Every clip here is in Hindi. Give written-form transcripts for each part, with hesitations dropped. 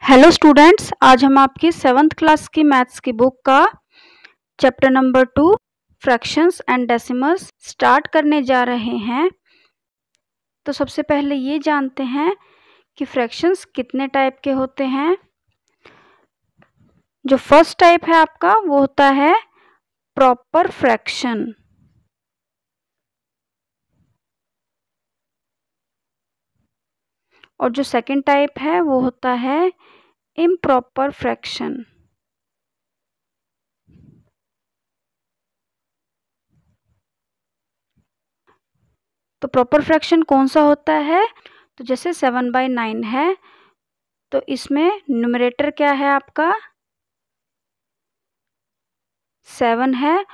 हेलो स्टूडेंट्स, आज हम आपकी 7th क्लास की मैथ्स की बुक का chapter number 2 fractions and decimals start करने जा रहे हैं। तो सबसे पहले ये जानते हैं कि फ्रैक्शंस कितने टाइप के होते हैं। जो फर्स्ट टाइप है आपका वो होता है प्रॉपर फ्रैक्शन, और जो सेकंड टाइप है वो होता है इम्प्रॉपर फ्रैक्शन। तो प्रॉपर फ्रैक्शन कौन सा होता है? तो जैसे 7/9 है, तो इसमें न्यूमरेटर क्या है आपका 7 है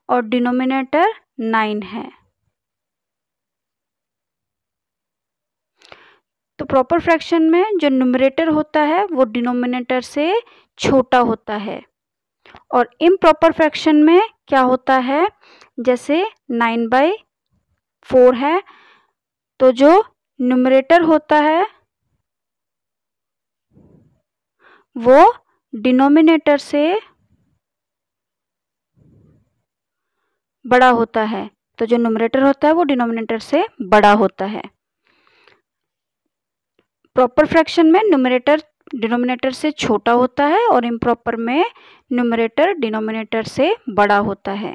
और डिनोमिनेटर 9 है। तो प्रॉपर फ्रैक्शन में जो न्यूमरेटर होता है वो डिनोमिनेटर से छोटा होता है, और इम्प्रॉपर फ्रैक्शन में क्या होता है, जैसे 9/4 है, तो जो न्यूमरेटर होता है वो डिनोमिनेटर से बड़ा होता है। तो जो न्यूमरेटर होता है वो डिनोमिनेटर से बड़ा होता है। प्रॉपर फ्रैक्शन में न्यूमरेटर डिनोमिनेटर से छोटा होता है और इम्प्रॉपर में न्यूमरेटर डिनोमिनेटर से बड़ा होता है।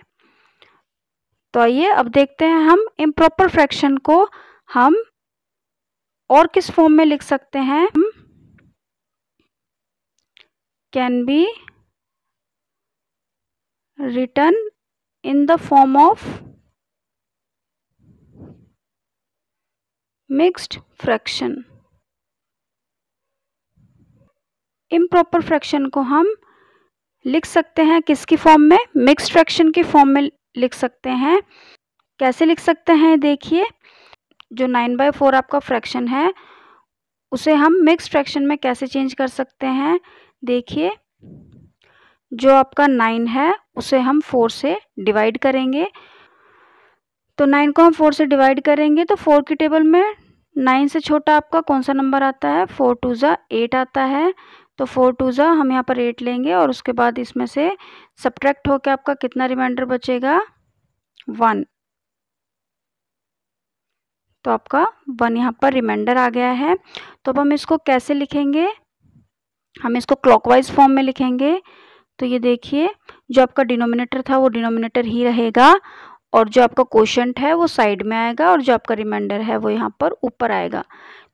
तो आइए अब देखते हैं हम इम्प्रॉपर फ्रैक्शन को हम और किस फॉर्म में लिख सकते हैं। Can be written in the form of mixed fraction. Improper fraction को हम लिख सकते हैं किसकी फॉर्म में? मिक्स्ड फ्रैक्शन की फॉर्म में लिख सकते हैं। कैसे लिख सकते हैं? देखिए, जो 9/4 आपका फ्रैक्शन है उसे हम मिक्स्ड फ्रैक्शन में कैसे चेंज कर सकते हैं। देखिए, जो आपका 9 है उसे हम 4 से डिवाइड करेंगे। तो 9 को हम 4 से डिवाइड करेंगे तो 4 की टेबल में 9 से छोटा आपका कौन सा नंबर आता है? 4 2 ज़ा 8 आता है। तो 4 2 ज़ा हम यहाँ पर 8 लेंगे और उसके बाद इसमें से सब्ट्रैक्ट होकर आपका कितना रिमाइंडर बचेगा? 1। तो आपका 1 यहाँ पर रिमाइंडर आ गया है। तो अब हम इसको कैसे लिखेंगे? हम इसको क्लॉकवाइज फॉर्म में लिखेंगे। तो ये देखिए, जो आपका डिनोमिनेटर था वो डिनोमिनेटर ही रहेगा, और जो आपका कोशेंट है वो साइड में आएगा, और जो आपका रिमाइंडर है वो यहाँ पर ऊपर आएगा।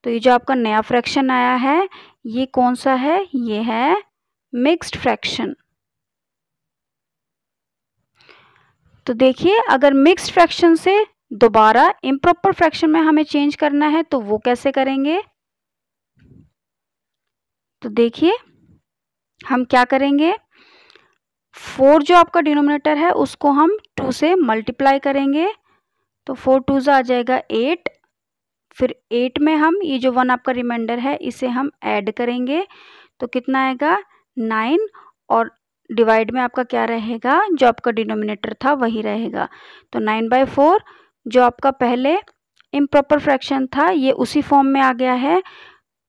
तो ये जो आपका नया फ्रैक्शन आया है ये कौन सा है? ये है मिक्स्ड फ्रैक्शन। तो देखिए, अगर मिक्स्ड फ्रैक्शन से दोबारा इम्प्रॉपर फ्रैक्शन में हमें चेंज करना है तो वो कैसे करेंगे? तो देखिए, हम क्या करेंगे, 4 जो आपका डिनोमिनेटर है उसको हम 2 से मल्टीप्लाई करेंगे। तो 4 2 ज़ा आ जाएगा 8। फिर 8 में हम ये जो 1 आपका रिमाइंडर है इसे हम ऐड करेंगे तो कितना आएगा? 9, और डिवाइड में आपका क्या रहेगा? जो आपका डिनोमिनेटर था वही रहेगा। तो 9/4 जो आपका पहले इम्प्रॉपर फ्रैक्शन था ये उसी फॉर्म में आ गया है।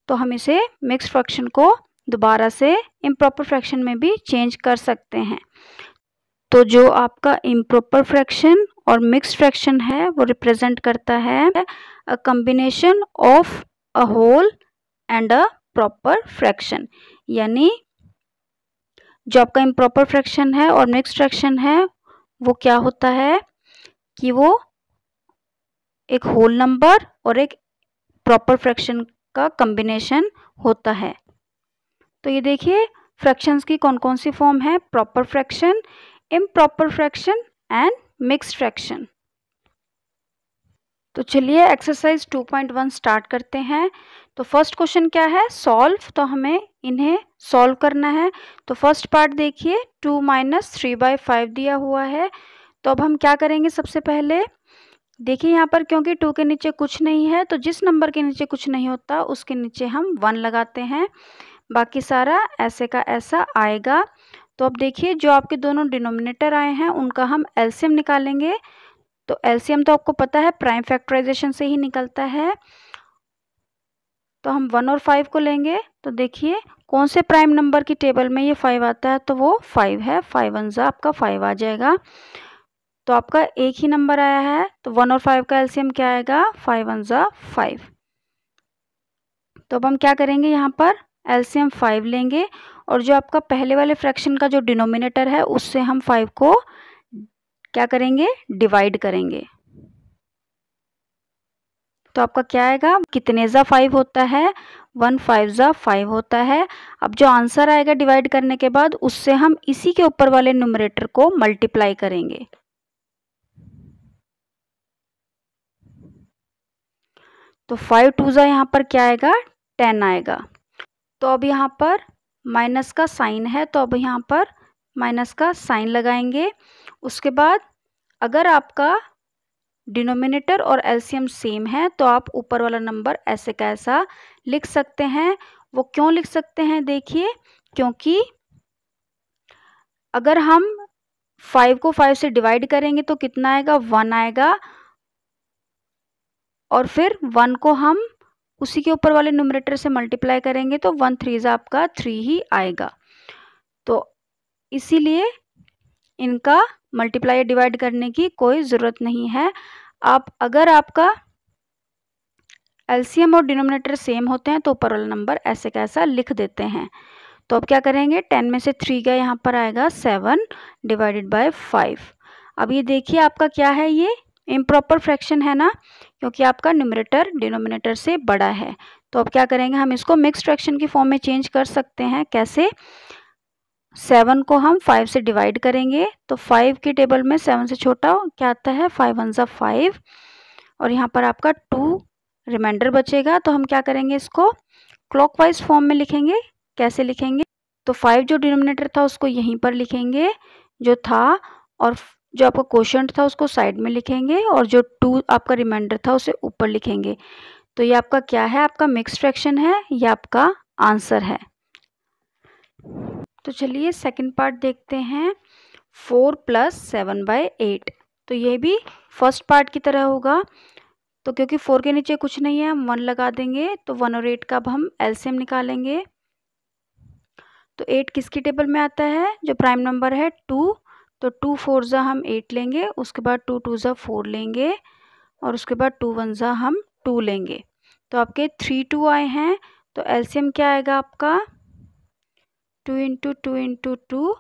तो हम इसे मिक्स्ड फ्रैक्शन को दोबारा से इम्प्रॉपर फ्रैक्शन में भी चेंज कर सकते हैं। तो जो आपका इम्प्रॉपर फ्रैक्शन और मिक्स्ड फ्रैक्शन है वो रिप्रेजेंट करता है a combination of a whole and a proper fraction. यानी जो आपका इम्प्रॉपर फ्रैक्शन है और मिक्स्ड फ्रैक्शन है वो क्या होता है कि वो एक होल नंबर और एक प्रॉपर फ्रैक्शन का कॉम्बिनेशन होता है। तो ये देखिए, फ्रैक्शंस की कौन कौन सी फॉर्म है? Proper fraction, improper fraction and mixed fraction. तो चलिए एक्सरसाइज 2.1 स्टार्ट करते हैं। तो फर्स्ट क्वेश्चन क्या है? सॉल्व। तो हमें इन्हें सॉल्व करना है। तो फर्स्ट पार्ट देखिए, 2 - 3/5 दिया हुआ है। तो अब हम क्या करेंगे? सबसे पहले देखिए यहाँ पर क्योंकि 2 के नीचे कुछ नहीं है तो जिस नंबर के नीचे कुछ नहीं होता उसके नीचे हम 1 लगाते हैं, बाकी सारा ऐसे का ऐसा आएगा। तो अब देखिए, जो आपके दोनों डिनोमिनेटर आए हैं उनका हम एलसीएम निकालेंगे। तो एलसीएम तो आपको पता है प्राइम फैक्टराइजेशन से ही निकलता है। तो हम 1 और 5 को लेंगे। तो देखिए कौन से प्राइम नंबर की टेबल में ये 5 आता है, तो वो 5 है। 5 1 जा आपका 5 आ जाएगा। तो आपका एक ही नंबर आया है, तो 1 और 5 का एलसीएम क्या आएगा, 5 1 जा 5। तो अब हम क्या करेंगे, यहाँ पर एलसीएम 5 लेंगे और जो आपका पहले वाले फ्रैक्शन का जो डिनोमिनेटर है उससे हम 5 को क्या करेंगे, डिवाइड करेंगे। तो आपका क्या आएगा, कितने जा 5 होता है, 1 5 जा 5 होता है। अब जो आंसर आएगा डिवाइड करने के बाद उससे हम इसी के ऊपर वाले न्यूमरेटर को मल्टीप्लाई करेंगे। तो 5 2 जा यहाँ पर क्या आएगा, 10 आएगा। तो अब यहाँ पर माइनस का साइन है, तो अब यहाँ पर माइनस का साइन लगाएंगे। उसके बाद अगर आपका डिनोमिनेटर और एलसीएम सेम है तो आप ऊपर वाला नंबर ऐसे का ऐसा लिख सकते हैं। वो क्यों लिख सकते हैं, देखिए, क्योंकि अगर हम 5 को 5 से डिवाइड करेंगे तो कितना आएगा, 1 आएगा, और फिर 1 को हम उसी के ऊपर वाले न्यूमरेटर से मल्टीप्लाई करेंगे तो 1 3 आपका 3 ही आएगा। तो इसीलिए इनका मल्टीप्लाई या डिवाइड करने की कोई ज़रूरत नहीं है। अगर आपका एलसीएम और डिनोमिनेटर सेम होते हैं तो ऊपर वाला नंबर ऐसे कैसा लिख देते हैं। तो अब क्या करेंगे, 10 में से 3 का यहाँ पर आएगा 7 डिवाइडेड बाय 5। अब ये देखिए आपका क्या है, ये इम्प्रॉपर फ्रैक्शन है ना, क्योंकि आपका न्यूमरेटर डिनोमिनेटर से बड़ा है। तो अब क्या करेंगे, हम इसको मिक्स्ड फ्रैक्शन की फॉर्म में चेंज कर सकते हैं। कैसे, 7 को हम 5 से डिवाइड करेंगे तो 5 की टेबल में 7 से छोटा क्या आता है, 5 1 जा 5, और यहाँ पर आपका 2 रिमाइंडर बचेगा। तो हम क्या करेंगे, इसको क्लॉकवाइज फॉर्म में लिखेंगे। कैसे लिखेंगे, तो 5 जो डिनोमिनेटर था उसको यहीं पर लिखेंगे जो था, और जो आपका क्वोशिएंट था उसको साइड में लिखेंगे, और जो 2 आपका रिमाइंडर था उसे ऊपर लिखेंगे। तो ये आपका क्या है, आपका मिक्स्ड फ्रैक्शन है, ये आपका आंसर है। तो चलिए सेकंड पार्ट देखते हैं, 4 + 7/8। तो ये भी फर्स्ट पार्ट की तरह होगा। तो क्योंकि 4 के नीचे कुछ नहीं है, हम 1 लगा देंगे, तो 1 और 8 का अब हम एलसीएम निकालेंगे। तो 8 किसकी टेबल में आता है, जो प्राइम नंबर है 2, तो 2 4 जा हम 8 लेंगे, उसके बाद 2 2 जा 4 लेंगे, और उसके बाद 2 1 जा हम 2 लेंगे। तो आपके 3 2 आए हैं, तो एलसीएम क्या आएगा आपका, 2 × 2 × 2,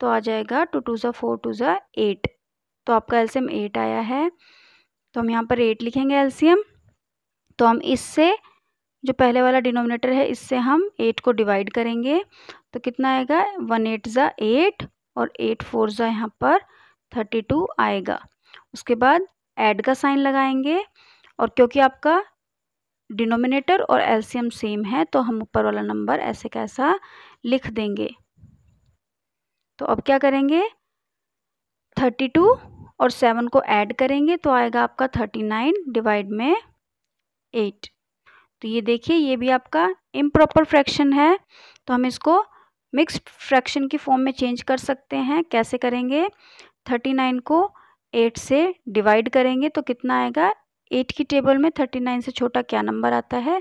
तो आ जाएगा 2 2 जा 4 2 जा 8। तो आपका एलसीएम 8 आया है। तो हम यहाँ पर 8 लिखेंगे एलसीएम। तो हम इससे जो पहले वाला डिनोमिनेटर है इससे हम 8 को डिवाइड करेंगे, तो कितना आएगा, 1 8 जा 8, और 8 4 जा यहाँ पर 32 आएगा। उसके बाद ऐड का साइन लगाएंगे, और क्योंकि आपका डिनोमिनेटर और एलसीएम सेम है तो हम ऊपर वाला नंबर ऐसे कैसा लिख देंगे। तो अब क्या करेंगे, 32 और 7 को ऐड करेंगे तो आएगा आपका 39 डिवाइड में 8। तो ये देखिए, ये भी आपका इम्प्रॉपर फ्रैक्शन है, तो हम इसको मिक्स्ड फ्रैक्शन की फॉर्म में चेंज कर सकते हैं। कैसे करेंगे, 39 को 8 से डिवाइड करेंगे तो कितना आएगा, 8 की टेबल में 39 से छोटा क्या नंबर आता है,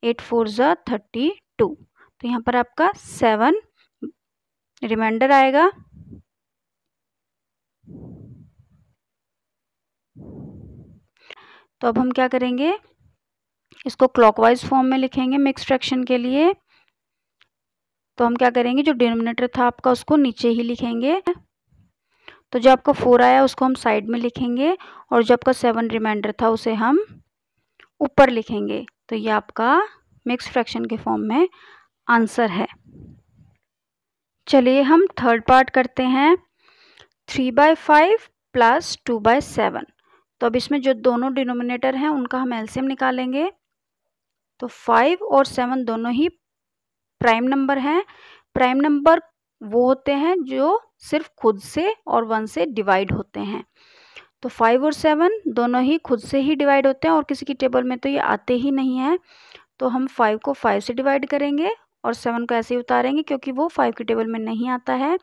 8 4 जा 32। तो यहाँ पर आपका 7 रिमाइंडर आएगा। तो अब हम क्या करेंगे, इसको क्लॉकवाइज फॉर्म में लिखेंगे मिक्स फ्रैक्शन के लिए। तो हम क्या करेंगे, जो डिनोमिनेटर था आपका उसको नीचे ही लिखेंगे। तो जो आपका 4 आया उसको हम साइड में लिखेंगे, और जो आपका 7 रिमाइंडर था उसे हम ऊपर लिखेंगे। तो ये आपका मिक्स फ्रैक्शन के फॉर्म में आंसर है। चलिए हम थर्ड पार्ट करते हैं, 3/5 + 2/7। तो अब इसमें जो दोनों डिनोमिनेटर हैं उनका हम एलसीएम निकालेंगे। तो 5 और 7 दोनों ही प्राइम नंबर हैं। प्राइम नंबर वो होते हैं जो सिर्फ खुद से और 1 से डिवाइड होते हैं। तो 5 और 7 दोनों ही खुद से ही डिवाइड होते हैं, और किसी की टेबल में तो ये आते ही नहीं है। तो हम 5 को 5 से डिवाइड करेंगे और 7 को ऐसे ही उतारेंगे क्योंकि वो 5 की टेबल में नहीं आता है।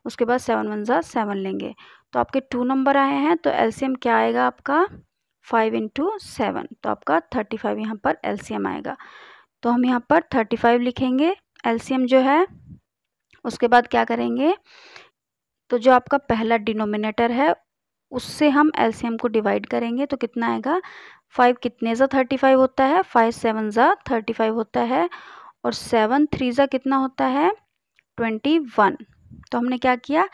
उसके बाद 7 1 जा 7 लेंगे। तो आपके 2 नंबर आए हैं, तो एलसीएम क्या आएगा आपका, 5 × 7, तो आपका 35 यहाँ पर एलसीएम आएगा। तो हम यहाँ पर 35 लिखेंगे एलसीएम जो है। उसके बाद क्या करेंगे, तो जो आपका पहला डिनोमिनेटर है उससे हम एलसीएम को डिवाइड करेंगे तो कितना आएगा, 5 कितने ज़ा 35 होता है, 5 7 ज़ा 35 होता है, और 7 3 ज़ा कितना होता है 21। तो हमने क्या किया,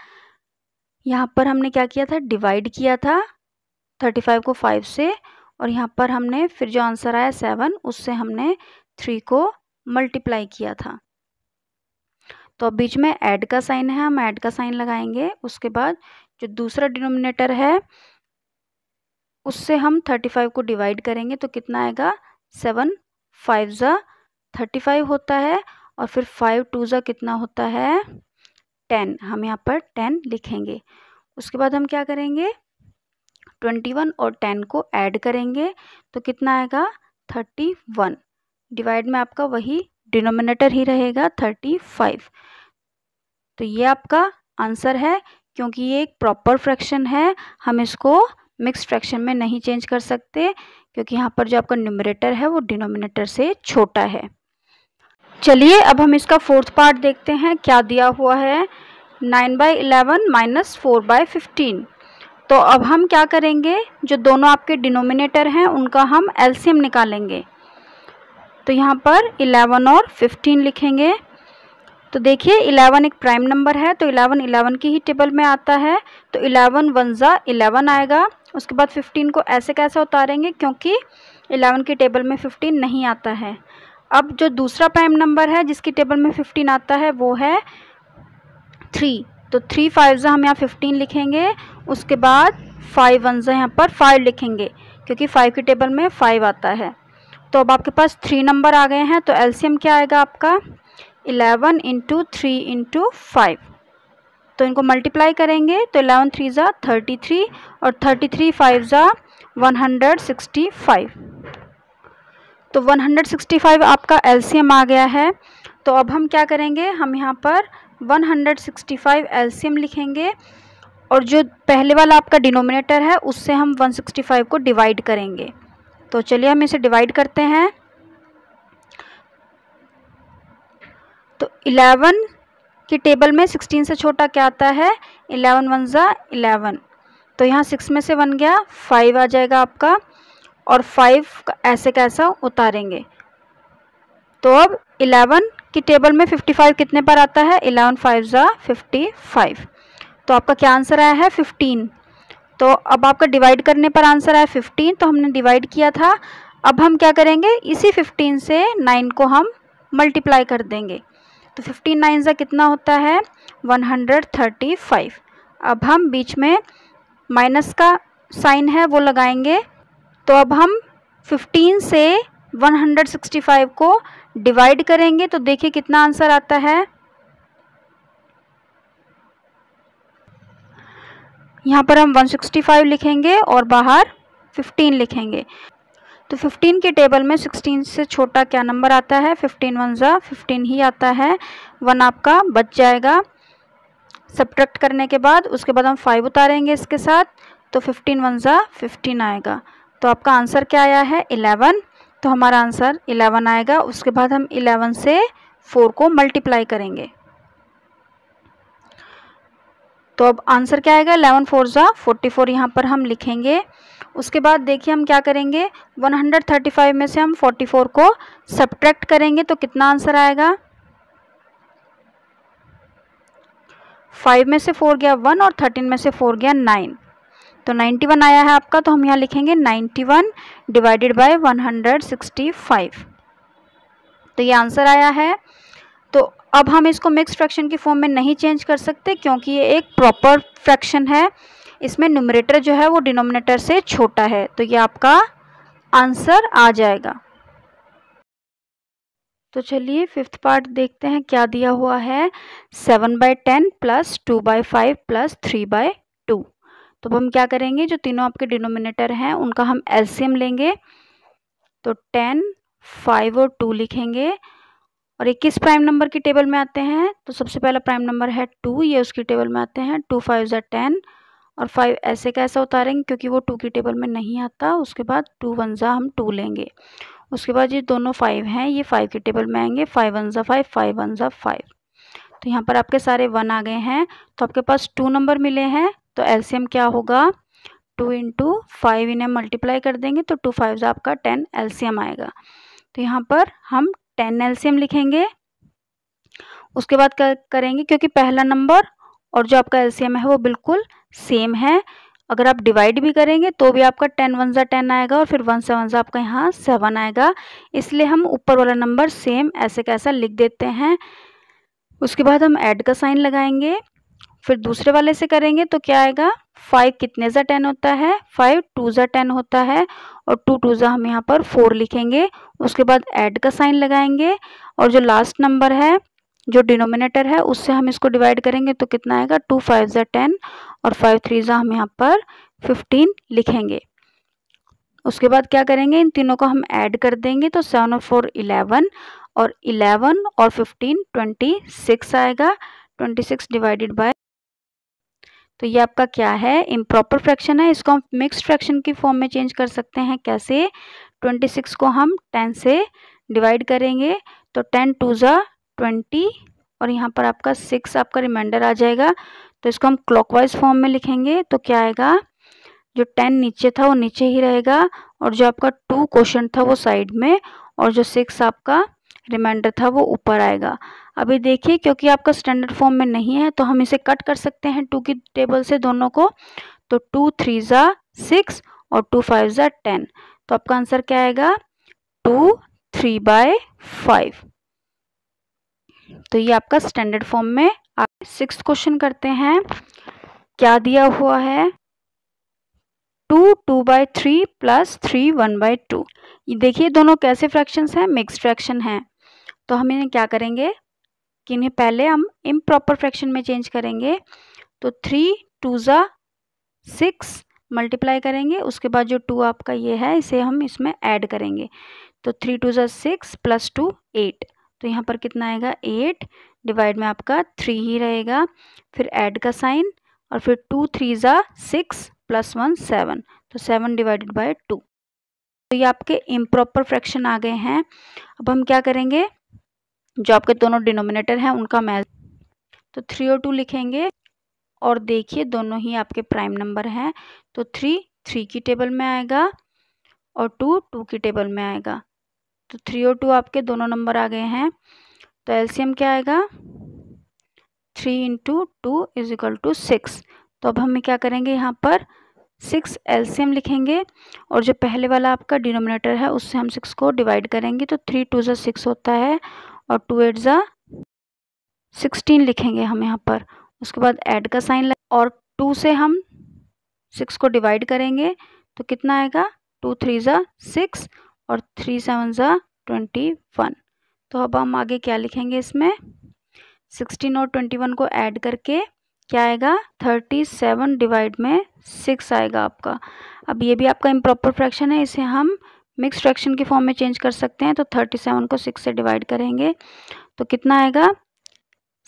यहाँ पर हमने क्या किया था, डिवाइड किया था 35 को 5 से, और यहाँ पर हमने फिर जो आंसर आया 7 उससे हमने 3 को मल्टीप्लाई किया था। तो अब बीच में ऐड का साइन है, हम ऐड का साइन लगाएंगे। उसके बाद जो दूसरा डिनोमिनेटर है उससे हम 35 को डिवाइड करेंगे तो कितना आएगा, 7 5 ज़ा 35 होता है, और फिर 5 2 ज़ा कितना होता है 10, हम यहाँ पर 10 लिखेंगे। उसके बाद हम क्या करेंगे, 21 और 10 को ऐड करेंगे तो कितना आएगा 31। डिवाइड में आपका वही डिनोमिनेटर ही रहेगा 35। तो ये आपका आंसर है। क्योंकि ये एक प्रॉपर फ्रैक्शन है, हम इसको मिक्स्ड फ्रैक्शन में नहीं चेंज कर सकते, क्योंकि यहाँ पर जो आपका न्यूमरेटर है वो डिनोमिनेटर से छोटा है। चलिए अब हम इसका फोर्थ पार्ट देखते हैं क्या दिया हुआ है, 9/11 माइनस 4/15। तो अब हम क्या करेंगे, जो दोनों आपके डिनोमिनेटर हैं उनका हम एलसीएम निकालेंगे। तो यहाँ पर 11 और 15 लिखेंगे। तो देखिए 11 एक प्राइम नंबर है तो 11 की ही टेबल में आता है, तो 11 1 ज़ा 11 आएगा। उसके बाद 15 को ऐसे कैसे उतारेंगे, क्योंकि 11 की टेबल में 15 नहीं आता है। अब जो दूसरा प्राइम नंबर है जिसकी टेबल में 15 आता है वो है 3, तो 3 5 ज़ा हम यहाँ 15 लिखेंगे। उसके बाद 5 1 ज़ा यहाँ पर 5 लिखेंगे, क्योंकि 5 की टेबल में 5 आता है। तो अब आपके पास 3 नंबर आ गए हैं, तो एलसीएम क्या आएगा आपका 11 × 3 × 5। तो इनको मल्टीप्लाई करेंगे तो 11 3 ज़ा 33, और 33 5 ज़ा 165। तो 165 आपका एलसीएम आ गया है। तो अब हम क्या करेंगे, हम यहाँ पर 165 एलसीएम लिखेंगे, और जो पहले वाला आपका डिनोमिनेटर है उससे हम 165 को डिवाइड करेंगे। तो चलिए हम इसे डिवाइड करते हैं। तो 11 की टेबल में 16 से छोटा क्या आता है, 11 1 ज़ा 11। तो यहाँ 6 में से 1 गया, 5 आ जाएगा आपका, और 5 ऐसे कैसा उतारेंगे। तो अब 11 की टेबल में 55 कितने पर आता है, 11 5 ज़ा 55। तो आपका क्या आंसर आया है 15। तो अब आपका डिवाइड करने पर आंसर आया 15, तो हमने डिवाइड किया था। अब हम क्या करेंगे, इसी 15 से 9 को हम मल्टीप्लाई कर देंगे। तो 15 9 ज़ा कितना होता है 135। अब हम बीच में माइनस का साइन है वो लगाएंगे। तो अब हम 15 से 165 को डिवाइड करेंगे तो देखिए कितना आंसर आता है। यहाँ पर हम 165 लिखेंगे और बाहर 15 लिखेंगे। तो 15 के टेबल में 16 से छोटा क्या नंबर आता है, 15 1 ज़ा 15 ही आता है, 1 आपका बच जाएगा सब्ट्रैक्ट करने के बाद। उसके बाद हम 5 उतारेंगे इसके साथ, तो 15 1 ज़ा 15 आएगा। तो आपका आंसर क्या आया है 11। तो हमारा आंसर 11 आएगा। उसके बाद हम 11 से 4 को मल्टीप्लाई करेंगे। तो अब आंसर क्या आएगा 11 4 ज़ा 44, यहाँ पर हम लिखेंगे। उसके बाद देखिए हम क्या करेंगे, 135 में से हम 44 को सब्ट्रैक्ट करेंगे तो कितना आंसर आएगा, 5 में से 4 गया 1 और 13 में से 4 गया 9, तो 91 आया है आपका। तो हम यहाँ लिखेंगे 91 डिवाइडेड बाय 165। तो ये आंसर आया है। तो अब हम इसको मिक्स फ्रैक्शन की फॉर्म में नहीं चेंज कर सकते, क्योंकि ये एक प्रॉपर फ्रैक्शन है। इसमें न्यूमरेटर जो है वो डिनोमिनेटर से छोटा है। तो ये आपका आंसर आ जाएगा। तो चलिए फिफ्थ पार्ट देखते हैं क्या दिया हुआ है, 7/10 प्लस 2/5 प्लस 3/2। तो अब हम क्या करेंगे, जो तीनों आपके डिनोमिनेटर हैं उनका हम एलसीएम लेंगे। तो 10 5 और 2 लिखेंगे, और ये किस प्राइम नंबर की टेबल में आते हैं, तो सबसे पहला प्राइम नंबर है 2, ये उसकी टेबल में आते हैं। 2 5 ज़ा 10, और 5 ऐसे कैसा उतारेंगे क्योंकि वो 2 की टेबल में नहीं आता। उसके बाद 2 1 ज़ा हम 2 लेंगे। उसके बाद ये दोनों 5 हैं, ये 5 के टेबल में आएंगे, 5 वन ज़ा 5, 5 वन ज़ा 5। तो यहाँ पर आपके सारे 1 आ गए हैं, तो आपके पास 2 नंबर मिले हैं। तो एलसीएम क्या होगा, 2 इंटू 5 इन्हें मल्टीप्लाई कर देंगे तो 2 5 आपका 10 एलसीएम आएगा। तो यहाँ पर हम 10 एलसीएम लिखेंगे। उसके बाद क्या करेंगे, क्योंकि पहला नंबर और जो आपका एलसीएम है वो बिल्कुल सेम है, अगर आप डिवाइड भी करेंगे तो भी आपका 10 वन ज़ा 10 आएगा और फिर 1 7 ज़ा आपका यहाँ 7 आएगा, इसलिए हम ऊपर वाला नंबर सेम ऐसे कैसा लिख देते हैं। उसके बाद हम ऐड का साइन लगाएंगे, फिर दूसरे वाले से करेंगे तो क्या आएगा, 5 कितने ज़ा 10 होता है, 5 2 ज़ा 10 होता है और 2 2 ज़ा हम यहाँ पर 4 लिखेंगे। उसके बाद ऐड का साइन लगाएंगे और जो लास्ट नंबर है जो डिनोमिनेटर है उससे हम इसको डिवाइड करेंगे तो कितना आएगा, 2 5 ज़ा 10 और 5 3 ज़ा हम यहाँ पर 15 लिखेंगे। उसके बाद क्या करेंगे, इन तीनों को हम ऐड कर देंगे तो 7 और 4 11 और 11 और 15 26 आएगा, 26 डिवाइडेड बाय। तो ये आपका क्या है, इम्प्रॉपर फ्रैक्शन है। इसको हम मिक्स्ड फ्रैक्शन की फॉर्म में चेंज कर सकते हैं। कैसे, 26 को हम 10 से डिवाइड करेंगे तो 10 2 ज़ा 20 और यहाँ पर आपका 6 आपका रिमाइंडर आ जाएगा। तो इसको हम क्लॉकवाइज फॉर्म में लिखेंगे तो क्या आएगा, जो 10 नीचे था वो नीचे ही रहेगा और जो आपका 2 क्वेश्चन था वो साइड में और जो 6 आपका रिमाइंडर था वो ऊपर आएगा। अभी देखिए, क्योंकि आपका स्टैंडर्ड फॉर्म में नहीं है तो हम इसे कट कर सकते हैं 2 की टेबल से दोनों को। तो 2 3 ज़ा 6 और 2 5 ज़ा 10, तो आपका आंसर क्या आएगा, 2 3 बाय 5। तो ये आपका स्टैंडर्ड फॉर्म में। आप 6th क्वेश्चन करते हैं। क्या दिया हुआ है, 2 2 बाय 3 प्लस 3 1 बाय 2। ये देखिए दोनों कैसे फ्रैक्शंस हैं, मिक्स्ड फ्रैक्शन हैं। तो हम इन्हें क्या करेंगे कि इन्हें पहले हम इम्प्रॉपर फ्रैक्शन में चेंज करेंगे। तो 3 2 ज़ा 6 मल्टीप्लाई करेंगे, उसके बाद जो 2 आपका ये है इसे हम इसमें ऐड करेंगे। तो 3 2 ज़ा 6 प्लस 2 8, तो यहाँ पर कितना आएगा 8, डिवाइड में आपका 3 ही रहेगा, फिर ऐड का साइन और फिर 2 3 ज़ा 6 प्लस 1 7, तो 7 डिवाइडेड बाय 2। तो ये आपके इम्प्रॉपर फ्रैक्शन आ गए हैं। अब हम क्या करेंगे, जो आपके दोनों डिनोमिनेटर हैं उनका मैच, तो 3 और 2 लिखेंगे और देखिए दोनों ही आपके प्राइम नंबर हैं। तो 3 3 की टेबल में आएगा और 2 2 की टेबल में आएगा। तो 3 और 2 आपके दोनों नंबर आ गए हैं। तो एलसीएम क्या आएगा, 3 इंटू 2 इज इक्वल टू 6। तो अब हम क्या करेंगे, यहाँ पर 6 एलसीएम लिखेंगे और जो पहले वाला आपका डिनोमिनेटर है उससे हम 6 को डिवाइड करेंगे। तो 3 2 ज़ा 6 होता है और 2 8 ज़ा 16 लिखेंगे हम यहाँ पर। उसके बाद ऐड का साइन और 2 से हम 6 को डिवाइड करेंगे तो कितना आएगा, 2 3 ज़ा 6 और 3 7 ज़ा 21। तो अब हम आगे क्या लिखेंगे, इसमें 16 और 21 को ऐड करके क्या आएगा, 37 डिवाइड में 6 आएगा आपका। अब ये भी आपका इम्प्रॉपर फ्रैक्शन है, इसे हम मिक्स फ्रैक्शन की फॉर्म में चेंज कर सकते हैं। तो 37 को 6 से डिवाइड करेंगे तो कितना आएगा,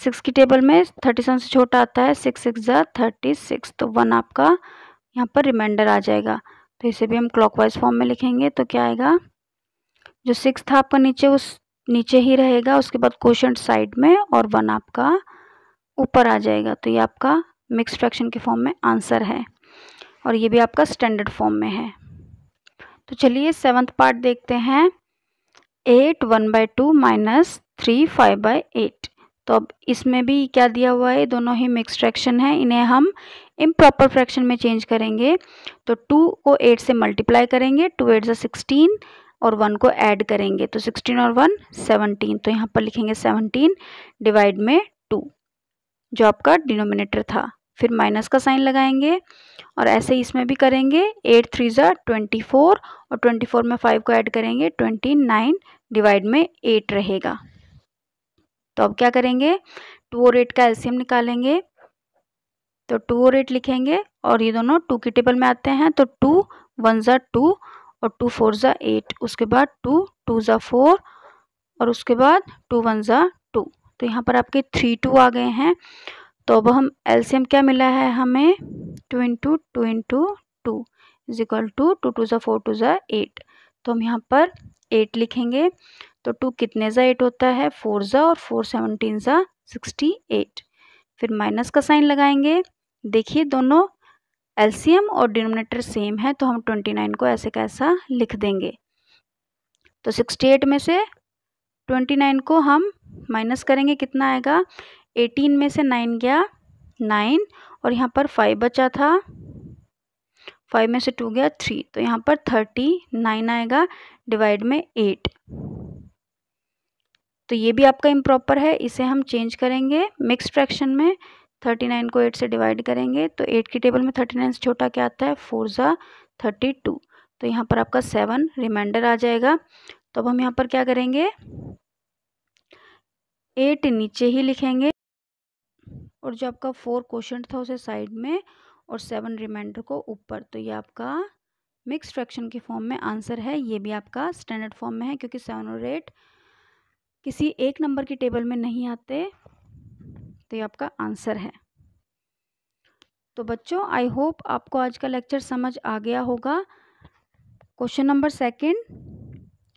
6 की टेबल में 37 से छोटा आता है, 6 6 ज़ा 36, तो 1 आपका यहाँ पर रिमाइंडर आ जाएगा। तो इसे भी हम क्लॉकवाइज फॉर्म में लिखेंगे तो क्या आएगा, जो 6 था आपका नीचे उस नीचे ही रहेगा, उसके बाद क्वोशंट साइड में और 1 आपका ऊपर आ जाएगा। तो ये आपका मिक्स फ्रैक्शन के फॉर्म में आंसर है और ये भी आपका स्टैंडर्ड फॉर्म में है। तो चलिए 7th पार्ट देखते हैं। 8 1 बाय 2 माइनस 3 5 बाय 8। तो अब इसमें भी क्या दिया हुआ है, दोनों ही मिक्स फ्रैक्शन है, इन्हें हम इम्प्रॉपर फ्रैक्शन में चेंज करेंगे। तो 2 को 8 से मल्टीप्लाई करेंगे, 2 8 ज़ा 16 और 1 को ऐड करेंगे तो 16 और 1 17। तो यहाँ पर लिखेंगे 17 डिवाइड में 2 जो आपका डिनोमिनेटर था, फिर माइनस का साइन लगाएंगे और ऐसे ही इसमें भी करेंगे। 8 3 ज़ा 24 और 24 में 5 को ऐड करेंगे, 29 डिवाइड में 8 रहेगा। तो अब क्या करेंगे, 2 और 8 का एलसीएम निकालेंगे। तो 2 और 8 लिखेंगे और ये दोनों 2 की टेबल में आते हैं। तो 2 1 ज़ा 2 और 2 4 ज़ा 8, उसके बाद 2 2 ज़ा 4 और उसके बाद 2 1 ज़ा 2। तो यहाँ पर आपके 3 2 आ गए हैं। तो अब हम एलसीएम क्या मिला है हमें, 2 into 2 into 2 is equal to 2 2 ज़ा 4 2 ज़ा 8। तो हम यहाँ पर 8 लिखेंगे। तो 2 कितने ज़ा 8 होता है, 4 ज़ा, और 4 17 ज़ा 68। फिर माइनस का साइन लगाएंगे। देखिए दोनों एलसीएम और डिनोमिनेटर सेम है, तो हम 29 को ऐसे कैसा लिख देंगे। तो 68 में से 29 को हम माइनस करेंगे, कितना आएगा, 18 में से 9 गया 9, और यहाँ पर 5 बचा था, 5 में से 2 गया 3, तो यहाँ पर 39 आएगा डिवाइड में 8। तो ये भी आपका इम्प्रॉपर है, इसे हम चेंज करेंगे मिक्स फ्रैक्शन में। 39 को 8 से डिवाइड करेंगे तो 8 की टेबल में 39 से छोटा क्या आता है, 4 ज़ा 32। तो यहाँ पर आपका 7 रिमाइंडर आ जाएगा। तो अब हम यहाँ पर क्या करेंगे, 8 नीचे ही लिखेंगे और जो आपका 4 क्वोशंट था उसे साइड में और 7 रिमाइंडर को ऊपर। तो ये आपका मिक्स फ्रैक्शन के फॉर्म में आंसर है। ये भी आपका स्टैंडर्ड फॉर्म में है क्योंकि 7 और 8 किसी एक नंबर की टेबल में नहीं आते। तो ये आपका आंसर है। तो बच्चों आई होप आपको आज का लेक्चर समझ आ गया होगा। क्वेश्चन नंबर 2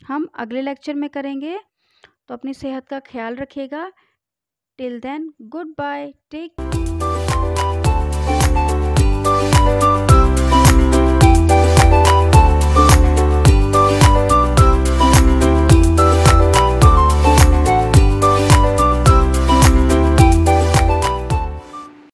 हम अगले लेक्चर में करेंगे। तो अपनी सेहत का ख्याल रखिएगा। Till then goodbye, take